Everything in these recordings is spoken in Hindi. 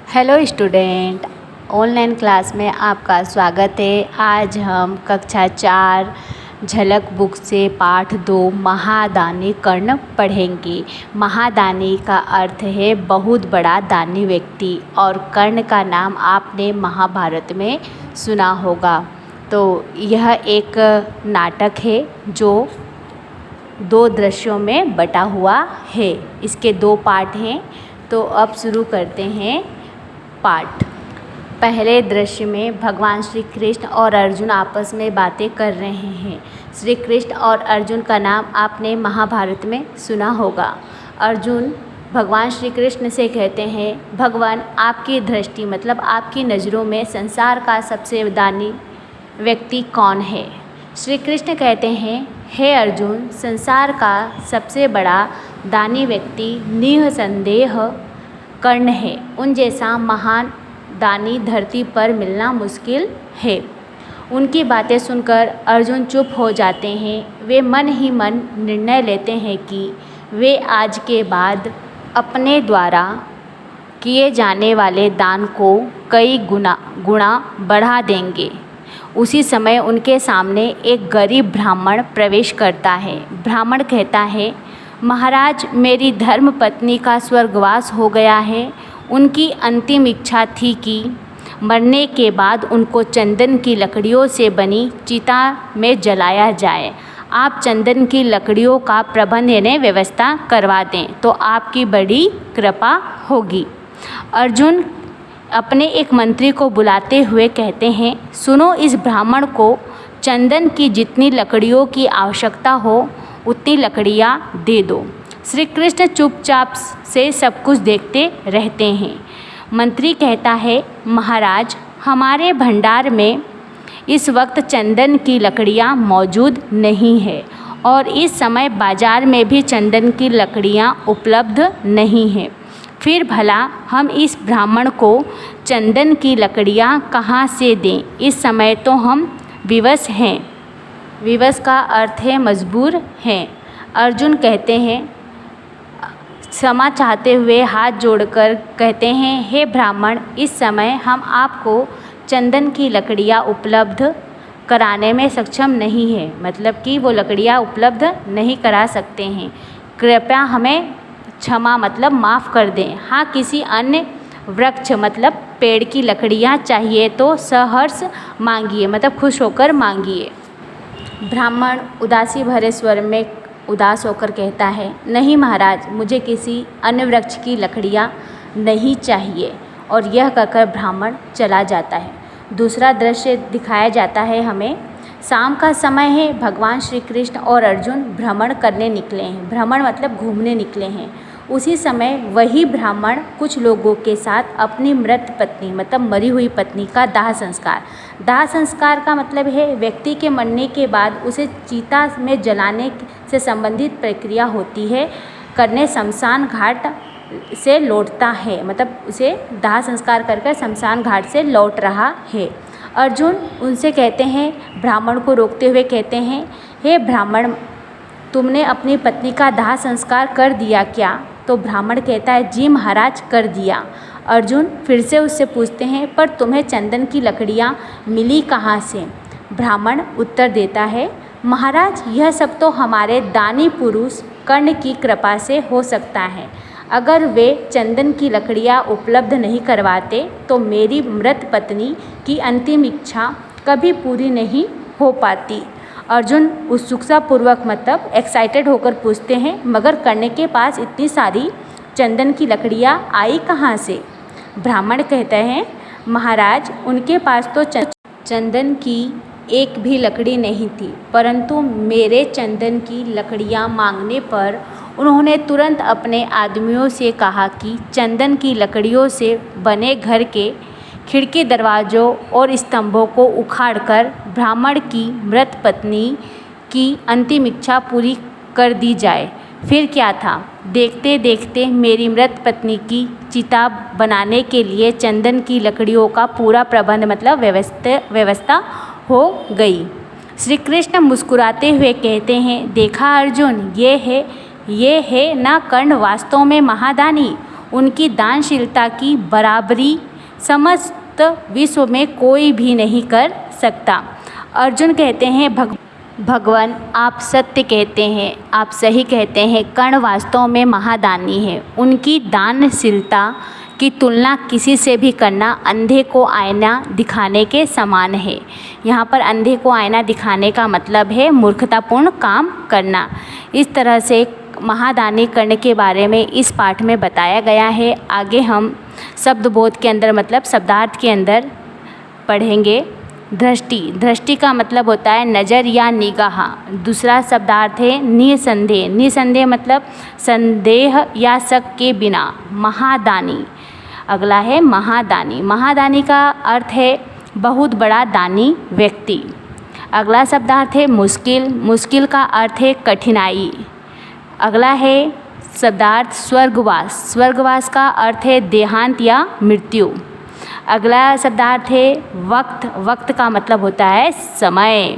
हेलो स्टूडेंट, ऑनलाइन क्लास में आपका स्वागत है। आज हम कक्षा 4 झलक बुक से पाठ 2 महादानी कर्ण पढ़ेंगे। महादानी का अर्थ है बहुत बड़ा दानी व्यक्ति और कर्ण का नाम आपने महाभारत में सुना होगा। तो यह एक नाटक है जो 2 दृश्यों में बटा हुआ है। इसके 2 पार्ट हैं। तो अब शुरू करते हैं पाठ। पहले दृश्य में भगवान श्री कृष्ण और अर्जुन आपस में बातें कर रहे हैं। श्री कृष्ण और अर्जुन का नाम आपने महाभारत में सुना होगा। अर्जुन भगवान श्री कृष्ण से कहते हैं, भगवान आपकी दृष्टि मतलब आपकी नज़रों में संसार का सबसे दानी व्यक्ति कौन है? श्री कृष्ण कहते हैं, हे अर्जुन, संसार का सबसे बड़ा दानी व्यक्ति निःसंदेह कर्ण है। उन जैसा महान दानी धरती पर मिलना मुश्किल है। उनकी बातें सुनकर अर्जुन चुप हो जाते हैं। वे मन ही मन निर्णय लेते हैं कि वे आज के बाद अपने द्वारा किए जाने वाले दान को कई गुना बढ़ा देंगे। उसी समय उनके सामने एक गरीब ब्राह्मण प्रवेश करता है। ब्राह्मण कहता है, महाराज, मेरी धर्म पत्नी का स्वर्गवास हो गया है। उनकी अंतिम इच्छा थी कि मरने के बाद उनको चंदन की लकड़ियों से बनी चिता में जलाया जाए। आप चंदन की लकड़ियों का प्रबंध यानी व्यवस्था करवा दें तो आपकी बड़ी कृपा होगी। अर्जुन अपने एक मंत्री को बुलाते हुए कहते हैं, सुनो, इस ब्राह्मण को चंदन की जितनी लकड़ियों की आवश्यकता हो उतनी लकड़ियाँ दे दो। श्री कृष्ण चुपचाप से सब कुछ देखते रहते हैं। मंत्री कहता है, महाराज, हमारे भंडार में इस वक्त चंदन की लकड़ियाँ मौजूद नहीं है और इस समय बाज़ार में भी चंदन की लकड़ियाँ उपलब्ध नहीं हैं। फिर भला हम इस ब्राह्मण को चंदन की लकड़ियाँ कहाँ से दें? इस समय तो हम विवश हैं। विवश का अर्थ है मजबूर हैं। अर्जुन कहते हैं, क्षमा चाहते हुए हाथ जोड़कर कहते हैं, हे ब्राह्मण, इस समय हम आपको चंदन की लकड़ियाँ उपलब्ध कराने में सक्षम नहीं है। मतलब कि वो लकड़ियाँ उपलब्ध नहीं करा सकते हैं। कृपया हमें क्षमा मतलब माफ़ कर दें। हाँ, किसी अन्य वृक्ष मतलब पेड़ की लकड़ियाँ चाहिए तो सहर्ष मांगिए मतलब खुश होकर मांगिए। ब्राह्मण उदासी भरे स्वर में उदास होकर कहता है, नहीं महाराज, मुझे किसी अन्य वृक्ष की लकड़ियाँ नहीं चाहिए। और यह कहकर ब्राह्मण चला जाता है। दूसरा दृश्य दिखाया जाता है हमें। शाम का समय है। भगवान श्री कृष्ण और अर्जुन भ्रमण करने निकले हैं। भ्रमण मतलब घूमने निकले हैं। उसी समय वही ब्राह्मण कुछ लोगों के साथ अपनी मृत पत्नी मतलब मरी हुई पत्नी का दाह संस्कार का मतलब है व्यक्ति के मरने के बाद उसे चिता में जलाने से संबंधित प्रक्रिया होती है करने शमशान घाट से लौटता है। मतलब उसे दाह संस्कार कर शमशान घाट से लौट रहा है। अर्जुन उनसे कहते हैं, ब्राह्मण को रोकते हुए कहते हैं, हे ब्राह्मण, तुमने अपनी पत्नी का दाह संस्कार कर दिया क्या? तो ब्राह्मण कहता है, जी महाराज, कर दिया। अर्जुन फिर से उससे पूछते हैं, पर तुम्हें चंदन की लकड़ियाँ मिली कहाँ से? ब्राह्मण उत्तर देता है, महाराज, यह सब तो हमारे दानी पुरुष कर्ण की कृपा से हो सकता है। अगर वे चंदन की लकड़ियाँ उपलब्ध नहीं करवाते तो मेरी मृत पत्नी की अंतिम इच्छा कभी पूरी नहीं हो पाती। अर्जुन उत्सुकतापूर्वक मतलब एक्साइटेड होकर पूछते हैं, मगर कर्ण के पास इतनी सारी चंदन की लकड़ियाँ आई कहाँ से? ब्राह्मण कहते हैं, महाराज, उनके पास तो चंदन की एक भी लकड़ी नहीं थी, परंतु मेरे चंदन की लकड़ियाँ मांगने पर उन्होंने तुरंत अपने आदमियों से कहा कि चंदन की लकड़ियों से बने घर के खिड़की दरवाज़ों और स्तंभों को उखाड़कर ब्राह्मण की मृत पत्नी की अंतिम इच्छा पूरी कर दी जाए। फिर क्या था, देखते देखते मेरी मृत पत्नी की चिता बनाने के लिए चंदन की लकड़ियों का पूरा प्रबंध मतलब व्यवस्था हो गई। श्री कृष्ण मुस्कुराते हुए कहते हैं, देखा अर्जुन, ये है ना कर्ण वास्तव में महादानी। उनकी दानशीलता की बराबरी समस्त विश्व में कोई भी नहीं कर सकता। अर्जुन कहते हैं भगवान आप सत्य कहते हैं, आप सही कहते हैं। कर्ण वास्तव में महादानी है। उनकी दानशीलता की तुलना किसी से भी करना अंधे को आईना दिखाने के समान है। यहाँ पर अंधे को आईना दिखाने का मतलब है मूर्खतापूर्ण काम करना। इस तरह से महादानी कर्ण के बारे में इस पाठ में बताया गया है। आगे हम शब्दबोध के अंदर मतलब शब्दार्थ के अंदर पढ़ेंगे। दृष्टि, दृष्टि का मतलब होता है नज़र या निगाह। दूसरा शब्दार्थ है निसंदेह, निसंदेह मतलब संदेह या शक के बिना। महादानी, अगला है महादानी। महादानी का अर्थ है बहुत बड़ा दानी व्यक्ति। अगला शब्दार्थ है मुश्किल, मुश्किल का अर्थ है कठिनाई। अगला है शब्दार्थ स्वर्गवास, स्वर्गवास का अर्थ है देहांत या मृत्यु। अगला शब्दार्थ है वक्त, वक्त का मतलब होता है समय।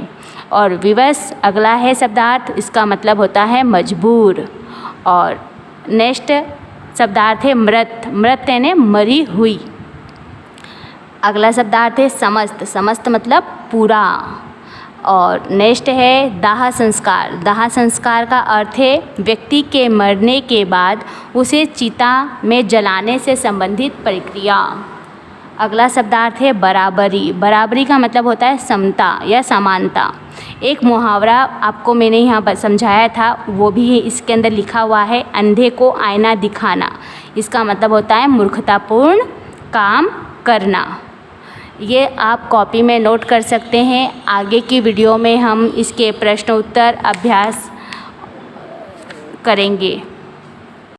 और विवश अगला है शब्दार्थ, इसका मतलब होता है मजबूर। और नेक्स्ट शब्दार्थ है मृत, मृत यानी मरी हुई। अगला शब्दार्थ है समस्त, समस्त मतलब पूरा। और नेक्स्ट है दाह संस्कार, दाह संस्कार का अर्थ है व्यक्ति के मरने के बाद उसे चिता में जलाने से संबंधित प्रक्रिया। अगला शब्दार्थ है बराबरी, बराबरी का मतलब होता है समता या समानता। एक मुहावरा आपको मैंने यहाँ पर समझाया था, वो भी है इसके अंदर लिखा हुआ है, अंधे को आईना दिखाना। इसका मतलब होता है मूर्खतापूर्ण काम करना। ये आप कॉपी में नोट कर सकते हैं। आगे की वीडियो में हम इसके प्रश्न उत्तर अभ्यास करेंगे।